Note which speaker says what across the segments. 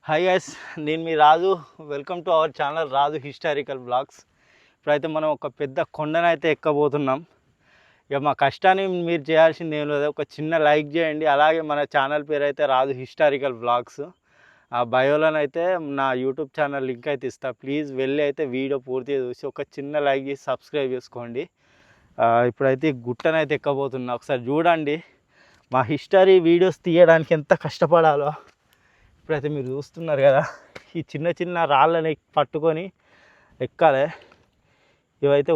Speaker 1: Hi guys, నేను మీ Raju. Welcome to our channel Raju Historical Blogs. ఇప్పుడైతే మనం ఒక పెద్ద కొండనైతే ఎక్కబోతున్నాం. ఇక మా కష్టాన్ని మీరు చేయాల్సింది ఏం లేదు, ఒక చిన్న లైక్ చేయండి. అలాగే మన ఛానల్ పేరు అయితే రాజు హిస్టారికల్ బ్లాగ్స్. ఆ బయోలోనైతే నా యూట్యూబ్ ఛానల్ లింక్ అయితే ఇస్తా. ప్లీజ్ వెళ్ళి అయితే వీడియో పూర్తిగా చూసి ఒక చిన్న లైక్ చేసి సబ్స్క్రైబ్ చేసుకోండి. ఇప్పుడైతే గుట్టనైతే ఎక్కబోతున్నా. ఒకసారి చూడండి మా హిస్టరీ వీడియోస్ తీయడానికి ఎంత కష్టపడాలో. ఇప్పుడైతే మీరు చూస్తున్నారు కదా, ఈ చిన్న చిన్న రాళ్ళని పట్టుకొని ఎక్కాలి. ఇవైతే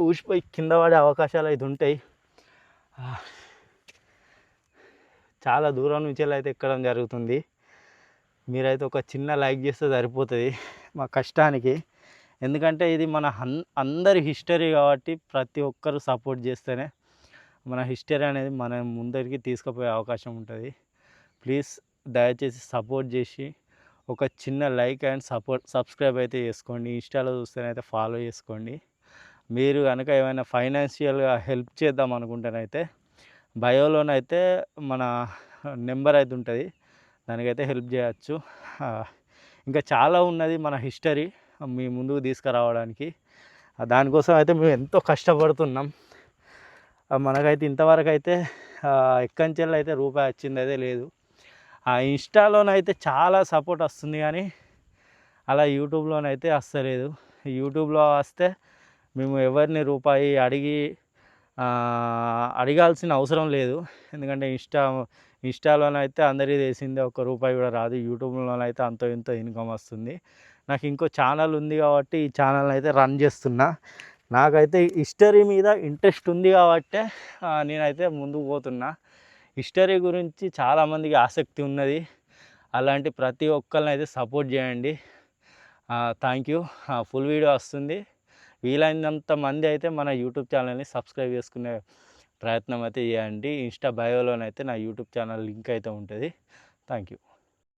Speaker 1: ఊసిపోయి కింద పడే అవకాశాలు అయితే ఉంటాయి. చాలా దూరం నుంచి అయితే ఎక్కడం జరుగుతుంది. మీరైతే ఒక చిన్న లైక్ చేస్తే సరిపోతుంది మా కష్టానికి. ఎందుకంటే ఇది మన అందరి హిస్టరీ కాబట్టి ప్రతి ఒక్కరు సపోర్ట్ చేస్తేనే మన హిస్టరీ అనేది మనం ముందరికి తీసుకుపోయే అవకాశం ఉంటుంది. ప్లీజ్ దయచేసి సపోర్ట్ చేసి ఒక చిన్న లైక్ అండ్ సబ్స్క్రైబ్ అయితే చేసుకోండి. ఇన్స్టాలో చూస్తేనైతే ఫాలో చేసుకోండి. మీరు కనుక ఏమైనా ఫైనాన్షియల్గా హెల్ప్ చేద్దాం అనుకుంటేనైతే బయోలోనైతే మన నెంబర్ అయితే ఉంటుంది, దానికైతే హెల్ప్ చేయవచ్చు. ఇంకా చాలా ఉన్నది మన హిస్టరీ మీ ముందుకు తీసుకురావడానికి. దానికోసం అయితే మేము ఎంతో కష్టపడుతున్నాం. మనకైతే ఇంతవరకు అయితే ఎక్కంచెల్లో అయితే రూపాయి వచ్చింది అయితే లేదు. ఆ ఇన్స్టాలోనైతే చాలా సపోర్ట్ వస్తుంది, కానీ అలా యూట్యూబ్లోనైతే వస్తలేదు. యూట్యూబ్లో వస్తే మేము ఎవరిని రూపాయి అడగాల్సిన అవసరం లేదు. ఎందుకంటే ఇన్స్టాలోనైతే అందరికీ తెలిసిందే, ఒక్క రూపాయి కూడా రాదు. యూట్యూబ్లోనైతే అంతో ఇంతో ఇన్కమ్ వస్తుంది. నాకు ఇంకో ఛానల్ ఉంది కాబట్టి ఈ ఛానల్ అయితే రన్ చేస్తున్నా. నాకైతే హిస్టరీ మీద ఇంట్రెస్ట్ ఉంది కాబట్టి నేనైతే ముందుకు పోతున్నా. హిస్టరీ గురించి చాలామందికి ఆసక్తి ఉన్నది. అలాంటి ప్రతి ఒక్కరిని అయితే సపోర్ట్ చేయండి. Thank you. ఫుల్ వీడియో వస్తుంది. వీలైనంత మంది అయితే మన యూట్యూబ్ ఛానల్ని సబ్స్క్రైబ్ చేసుకునే ప్రయత్నం అయితే చేయండి. ఇన్స్టా బయోలోనైతే నా యూట్యూబ్ ఛానల్ లింక్ అయితే ఉంటుంది. Thank you.